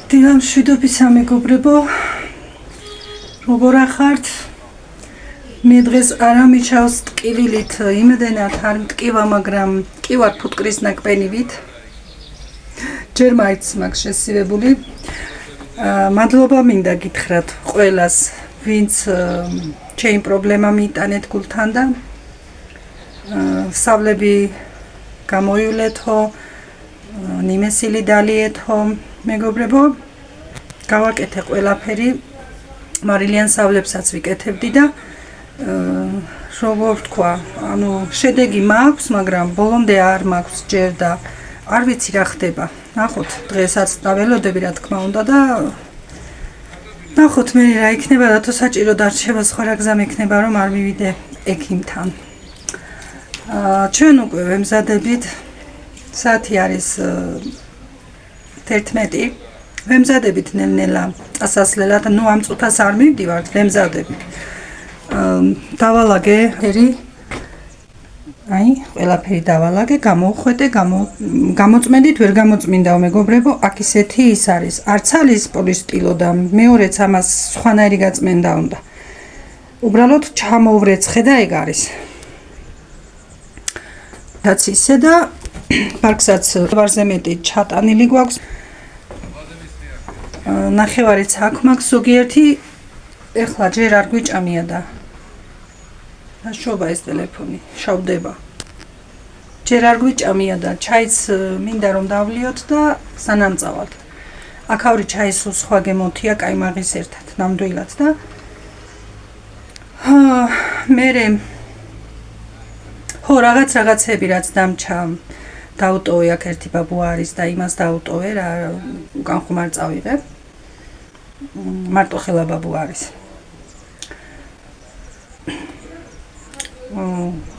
დილამ შვიდობისა მეგობრებო, როგორ ახართ? მე დღეს არ ამიჩავს ტკივილით, იმდენად არ მტკივა, მაგრამ კი ვარ ფუტკრის ნაკბენივით. ჯერ მაინც მაქვს შესივებული. მადლობა მინდა გითხრათ ყველას, ვინც ჩემი პრობლემა მიიტანეთ გულთან და სავლები გამოივლეთო, ნიმესილი დალიეთო. მეგობრებო, გავაკეთე ყველაფერი, მარილიან სავლებსაც ვიკეთებდი და როგორ ვთქვა, ანუ შედეგი მაქვს, მაგრამ ბოლომდე არ მაქვს ჯერ და არ ვიცი რა ხდება. ნახოთ, დღესაც დაველოდები რა თქმა უნდა და ნახოთ მე რა იქნება და თუ საჭირო დარჩება სხვა რა გზა მექნება რომ არ მივიდე ექიმთან. ჩვენ უკვე ვემზადებით, საათი არის 11. ვემზადებით ნელ-ნელა წასასვლელად, ნუ ამ წუთას არ მივდივართ, ვემზადებით. დავალაგე ფერი, ყველაფერი დავალაგე, გამოვხვედე, გამოწმენდით, ვერ გამოწმინდაო მეგობრებო, აქ ისეთი ის არის, არც არის პოლისტილო და მეორეც ამას სხვანაირი გაწმენდა უნდა. უბრალოდ ჩამოვრეცხე და ეგ არის. რაც ისე და პარკსაც ვარზე მეტი ჩატანილი გვაქვს. ნახევარიც აქ მაქვს ზოგიერთი, ეხლა ჯერ არ გვიჭამია და შობა ეს ტელეფონი, შავდება. ჯერ არ გვიჭამია და ჩაიც მინდა რომ დავლიოთ და სანამ წავალთ. აქავრი ჩაის სხვა გემოთია, კაიმაღის ერთად, ნამდვილად და მერე ხო რაღაცები რაც დამჩა დაუტოვე, აქ ერთი ბაბუ არის და იმას დაუტოვე, რა უკან ხუმარ წავიღებ. მარტო ხელა ბაბუ არის.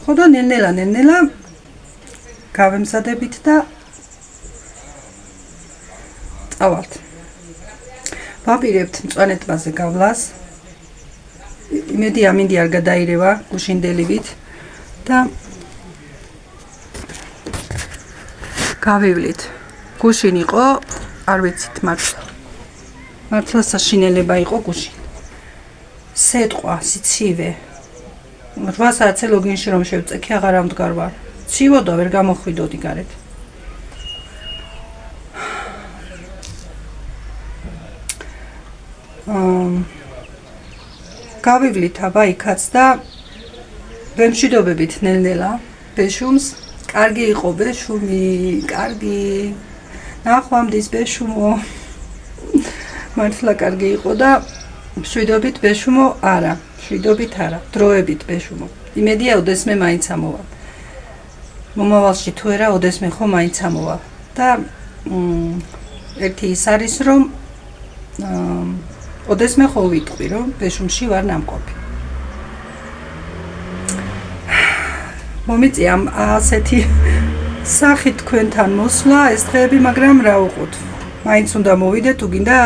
ხო და ნელ-ნელა გავემზადებით და წავალთ. ვაპირებთ მწვანე ტბაზე გავლას. იმედი ამინდი არ გადაირევა გუშინდელივით და გავივლით. გუშინ იყო, არ ვიცით მართლა საშინელება იყო გუშინ. სეტყვა, სიცივე. 8 საათზე ლოგინში რომ შევწექი, აღარ ამდგარ ვარ. ცივოდა, ვერ გამოხვიდოდი გარეთ. გავივლით აბა იქაც და ვემშვიდობებით ნელ-ნელა ბეშუმს. კარგი იყო ბეშუმი, კარგი. ნახვამდის ბეშუმო. მართლა კარგი იყო და მშვიდობით ბეშუმო არა, დროებით ბეშუმო. იმედია ოდესმე მაინც ამოვალ. მომავალში თუ არა, ოდესმე ხო მაინც ამოვალ. და ერთი ის არის რომ ოდესმე ხო ვიტყვი რომ ბეშუმში ვარ ნამყოფი. მომიწია ასეთი სახით თქვენთან მოსვლა ეს დღეები, მაგრამ რა უყოთ. მაინც უნდა მოვიდე თუ გინდა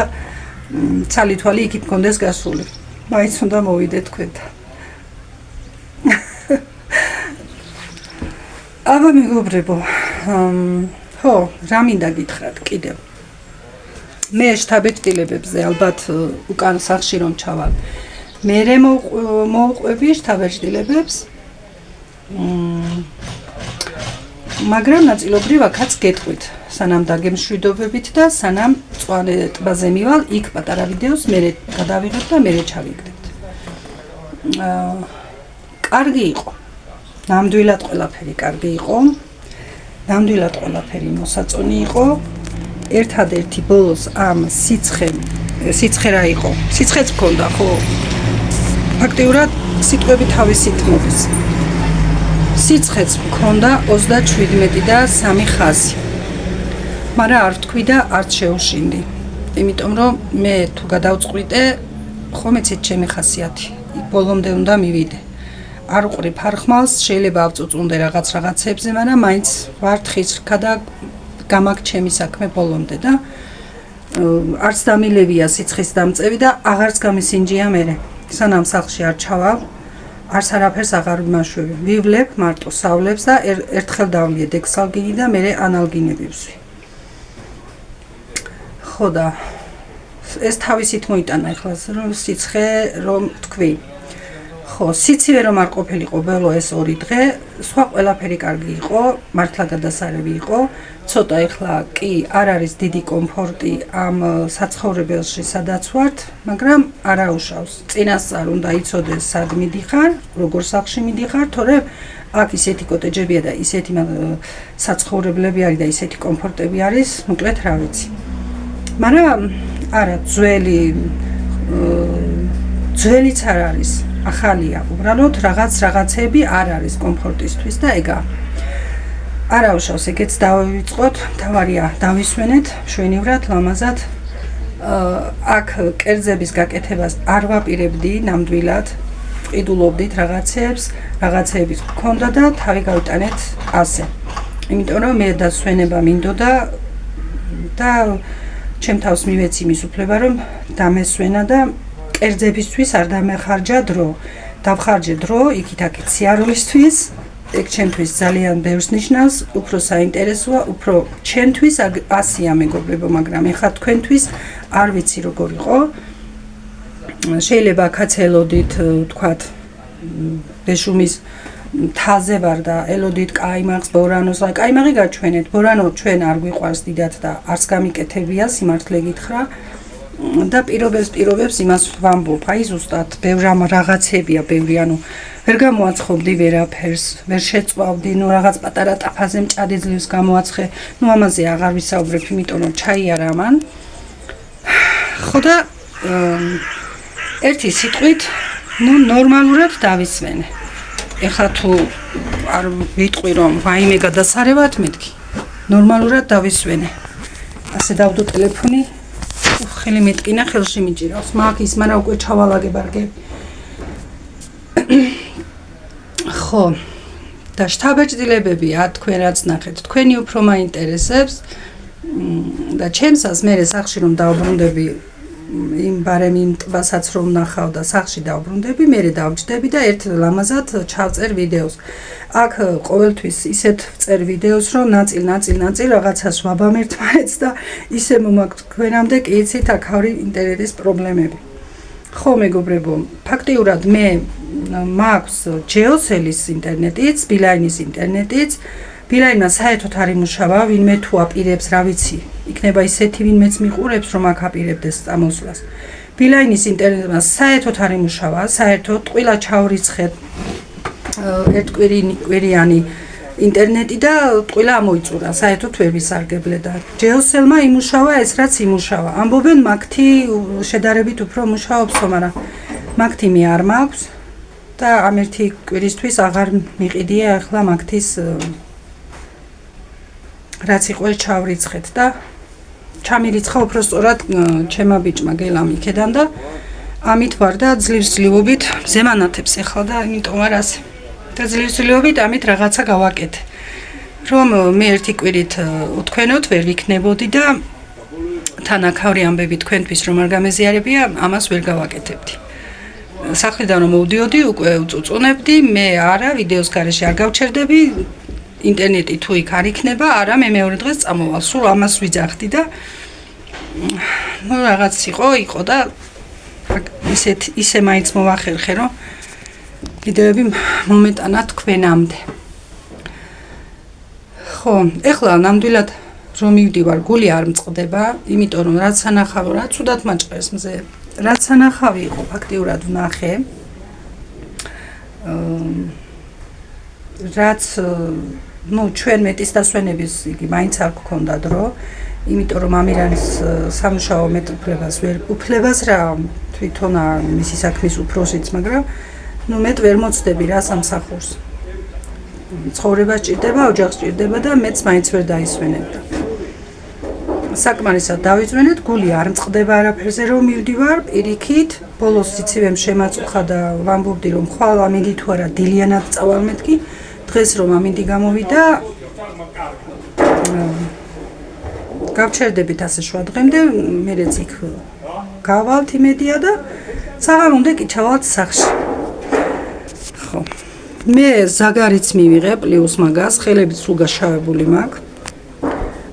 ცალი-თვალი იქით მქონდეს გასული. მაინც უნდა მოვიდე თქვენთან. აბა მეგობრებო, ხო, რა მინდა გითხრათ კიდევ. მე შთაბეჭდილებებზე ალბათ უკან სახში რომ ჩავალ. მერე მოვყვები შთაბეჭდილებებს. მაგრამ ნაწილობრივ აქაც გეტყვით, სანამ დაგემშვიდობებით და სანამ მწვანე ტბაზე მივალ, იქ პატარა ვიდეოს მერე გადავიღებ და მერე ჩავიგდებთ. კარგი იყო. ნამდვილად ყველაფერი კარგი იყო. ნამდვილად ყველაფერი მოსაწონი იყო. ერთადერთი ბოლოს ამ სიცხე რა იყო? სიცხეც მქონდა, ხო? ფაქტიურად სიტყვები თავისით მოდის. სიცხეც მქონდა 37 და 3 ხაზი. მაგრამ არ ვთქვი და არც შეუშინდი. იმიტომ რომ მე თუ გადავწყვიტე, ხომ ეცეთ ჩემი ხასიათი. ბოლომდე უნდა მივიდე. არ უყრი ფარხმალს, შეიძლება ავწუწუნდე რაღაცებზე, მაგრამ მაინც ვარ თხისრქა და გამაქვს ჩემი საქმე ბოლომდე და არც დამილევია სიცხის დამწევი და აღარც გამისინჯია მერე. სანამ სახლში არ ჩავალ, არც არაფერს აღარ ვიმაშვები. ვივლებ მარტო სავლებს და ერთხელ დავლიე დექსალგინი და მერე ანალგინები ვსვი. ხო და ეს თავისით მოიტანა ახლა რომ სიცხე რომ თქვი. ხო, სიცივე რომ არ ყოფილიყო ბოლო ეს 2 დღე, სხვა ყველაფერი კარგი იყო, მართლა გადასარევი იყო. ცოტა ახლა კი არ არის დიდი კომფორტი ამ საცხოვრებელში სადაც ვართ, მაგრამ არაუშავს. წინასწარ უნდა იცოდეს სად მიდიხარ, როგორ სახლში მიდიხარ, თორემ აქ ისეთი კოტეჯებია და ისეთი საცხოვრებლები არის და ისეთი კომფორტები არის, მოკლედ რა ვიცი. მაგრამ არა, ძველიც არ არის, ახალია. უბრალოდ რაღაცები არ არის კომფორტისთვის და ეგა. არაუშავს, ეგეც დავივიწყოთ, თავარია დავისვენეთ, შვენივრად, ლამაზად. აქ კერძების გაკეთებას არ ვაპირებდი ნამდვილად. ყიდულობდით რაღაცეების გქონდა და თავი გავიტანეთ ასე. იმიტომ რომ მე დასვენება მინდოდა და ჩემ თავს მივეცი იმის უფლება რომ დამესვენა და კერძებისთვის არ დამეხარჯა დრო. დავხარჯე დრო იქით-აქით სიარულისთვის, ეგ ჩემთვის ძალიან ბევრს ნიშნავს, უფრო საინტერესოა, უფრო ჩემთვის ასია მეგობრებო, მაგრამ ეხლა თქვენთვის არ ვიცი როგორ იყო. შეიძლება აქაც ელოდით, თქვათ, ბეშუმის თაზე ვარ და ელოდით კაიმაღს, ბორანოს, კაიმაღი გაჩვენეთ, ბორანო ჩვენ არ გვიყვარს დიდად და არც გამიკეთებია, სიმართლე გითხრა. და პირობებს იმას ვამბობ, აი ზუსტად, ბევრი რაღაცებია, ანუ ვერ გამოაცხობდი ვერაფერს, ვერ შეწვავდი, რაღაც პატარა ტაფაზე მჭადი ძლივს გამოაცხე, ამაზე აღარ ვისაუბრებ, იმიტომ რომ ჩაიარა მან. ხო და ერთი სიტყვით, ნორმალურად დავისვენე. ეხლა თუ არ ვიტყვი რომ ვაიმე გადასარევად მეთქი, ნორმალურად დავისვენე. ასე დავდო ტელეფონი, ხელი მეტკინა, ხელში მიჭირავს. მაგის, მაგრამ უკვე ჩავალაგებარგე. ხო, და შთაბეჭდილებებია თქვენ რაც ნახეთ, თქვენი უფრო მაინტერესებს და ჩემსას მე სახლში რომ დავბრუნდები იმ ტბასაც რომ ნახავ და სახლში დავბრუნდები, მე დავჯდები და ერთ ლამაზად ჩავწერ ვიდეოს. აქ ყოველთვის ისეთ წერ ვიდეოს, რომ ნაწილ რაღაცას ვაბამ ერთმანეთს და ისე მომაქვს თქვენამდე კი იცით აქ არის ინტერნეტის პრობლემები. ხო მეგობრებო, ფაქტიურად მე მაქვს ჯეოსელის ინტერნეტიც, ბილაინის ინტერნეტიც. ბილაინმა საერთოდ არ იმუშავა, ვინმე თუ აპირებს, რა ვიცი, იქნება ისეთი ვინმეც მიყურებს, რომ აქ აპირებდეს წამოსვლას. ბილაინის ინტერნეტმა საერთოდ არ იმუშავა, საერთოდ ტყუილა ჩაურიცხეთ ერთკვირიანი ინტერნეტი და ტყუილა ამოიწურა, საერთოდ ვერ ვისარგებლე და ჯეოსელმა იმუშავა ეს რაც იმუშავა. ამბობენ მაგთი შედარებით უფრო მუშაობს, მაგრამ მაგთი მე არ მაქვს და ამ ერთი კვირისთვის აღარ მიყიდია ახლა მაგთის რაც იყო ჩავრიცხეთ და ჩამირიცხა უფრო სწორად ჩემმა ბიჭმა გელამ იქედან და ამით ვარ და ძლივობით ზემანათებს ახლა და იმიტომ არ ასე და ძლივობით ამით რაღაცა გავაკეთე რომ მე ერთი კვირით თქვენოთ ვერ ვიქნებოდი და თანაქავრი ამბები თქვენთვის რომ არ გამეზიარებია ამას ვერ გავაკეთებდი. სახლიდან რომ მოვდიოდი უკვე უწუწუნებდი, მე არა ვიდეოს გარეშე არ გავჩერდები, ინტერნეტი თუ იქ არ იქნება, არა მე მეორე დღეს წამოვალ, სულ ამას ვიძახდი და რაღაც იყო და ისე მაინც მოვახერხე რომ ვიდეოები მომეტანა თქვენამდე. ხო, ეხლა ნამდვილად რომ მივდივარ, გული არ მწყდება, იმიტომ რომ რაც ანახავ, რა ცუდად მაჭყერს მზე. რაც ანახავი იყო, ფაქტიურად ვნახე. რაც ჩვენ მეტის დასვენების იგი მაინც არ გქონდა დრო, იმიტომ რომ ამირანის სამუშაო უფლებას რა თვითონ მისი საქმის უფროსიც, მაგრამ მეტ ვერ მოცდები რა სამსახურს. ცხოვრება სჭირდება, ოჯახი სჭირდება და მეც მაინც ვერ დაისვენებდა. საკმარისად დავიძვენეთ, გული არ მწყდება არაფერზე რომ მივდივარ, პირიქით, ბოლოს სიცივემ შემაწუხა და ვამბობდი რომ ხვალ ამინდი თუ არა დილიანად წავალ მეთქი, დღეს რომ ამინდი გამოვიდა, გავჩერდებით ასე შუა დღემდე, მერეც იქ გავალთ იმედია და საღამომდე კი ჩავალთ სახლში. ხო, მე ზაგარიც მივიღე პლუს მაგას, ხელებით სულ გაშავებული მაქვს.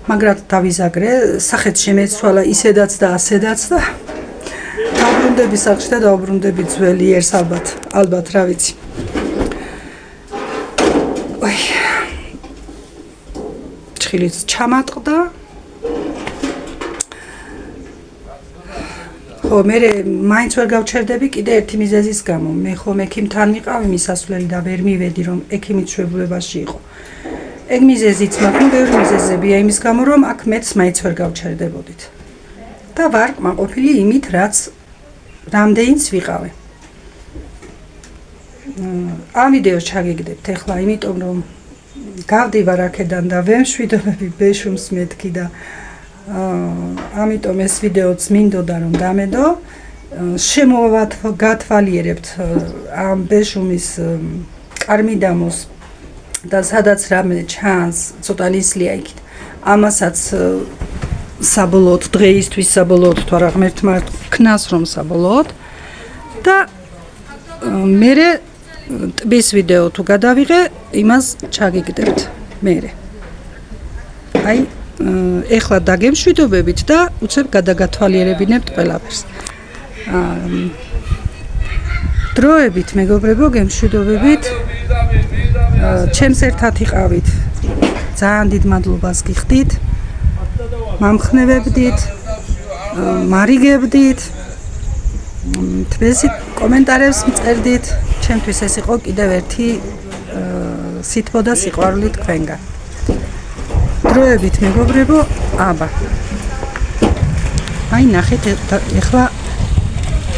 მაგრამ დავიზაგრე, სახეთ შემეცვალა ისედაც და ასედაც და დაუბრუნდები სახში და დაუბრუნდები ძველი ერს ალბათ რა ვიცი. ჭხილიც ჩამატყდა. ხო, მე მაინც ვერ გავჩერდები კიდე ერთი მიზეზის გამო. მე ხომ ექიმთან მიყავი მისასვლელი და ვერ მივედი რომ ექიმით შვებულებაში იყო. ეგ მიზეზიც მაქვს, ნუ ბევრი მიზეზებია იმის გამო რომ აქ მეც მაინც ვერ გავჩერდებოდით. და ვარ კმაყოფილი იმით, რაც რამდენიც ვიყავი. ამ ვიდეოს ჩაგიგდებთ ახლა, იმიტომ რომ გავდივარ აქედან და ვემშვიდობები ბეშუმს მეთქი და ამიტომ ეს ვიდეოც მინდოდა რომ დამედო. შემოვგათვალიერებთ ამ ბეშუმის კარმიდამოს და სადაც რამე ჩანს, ცოტა ნისლია იქით. ამასაც საბოლოოდ დღეისთვის საბოლოოდ თუ არა ღმერთმა ქნას რომ საბოლოოდ და მე ტბის ვიდეო თუ გადავიღე, იმას ჩაგიგდებთ მერე. აი ეხლა დაგემშვიდობებით და უცებ გადაგათვალიერებინებთ ყველაფერს. დროებით მეგობრებო, გემშვიდობებით. ჩემს ერთად იყავით. ძალიან დიდ მადლობას გიხდით. მამხნევებდით, მარიგებდით. თბილისით კომენტარებს მწერდით. ჩემთვის ეს იყო კიდევ ერთი სითბო და სიყვარული თქვენგან. დროებით მეგობრებო, აბა. აი ნახეთ ეხლა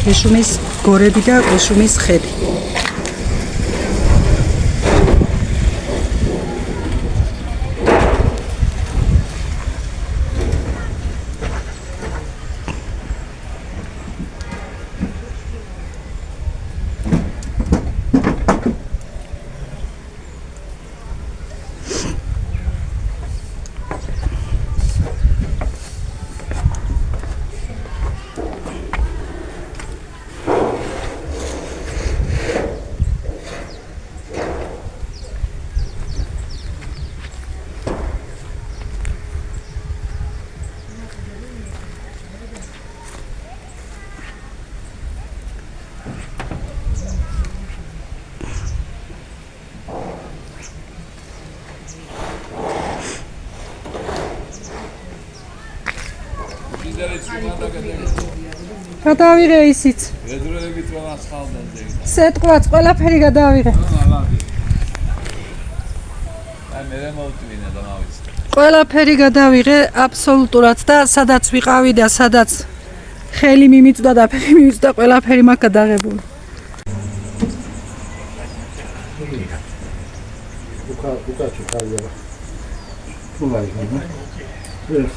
ბეშუმის გორები და ბეშუმის ხედი. გადავიღე ისიც. ვედროებით რომ ასხალდნენ ზეგი. სეტყვაც ყველაფერი გადავიღე. აი მე მოვტვინე და მავიცი. ყველაფერი გადავიღე აბსოლუტურად და სადაც ვიყავი და სადაც ხელი მიმიწვდა და ფერი მიმიწვდა ყველაფერი მაქვს გადაღებული. უკაჩო ხალია. თულაი ხანა. ეს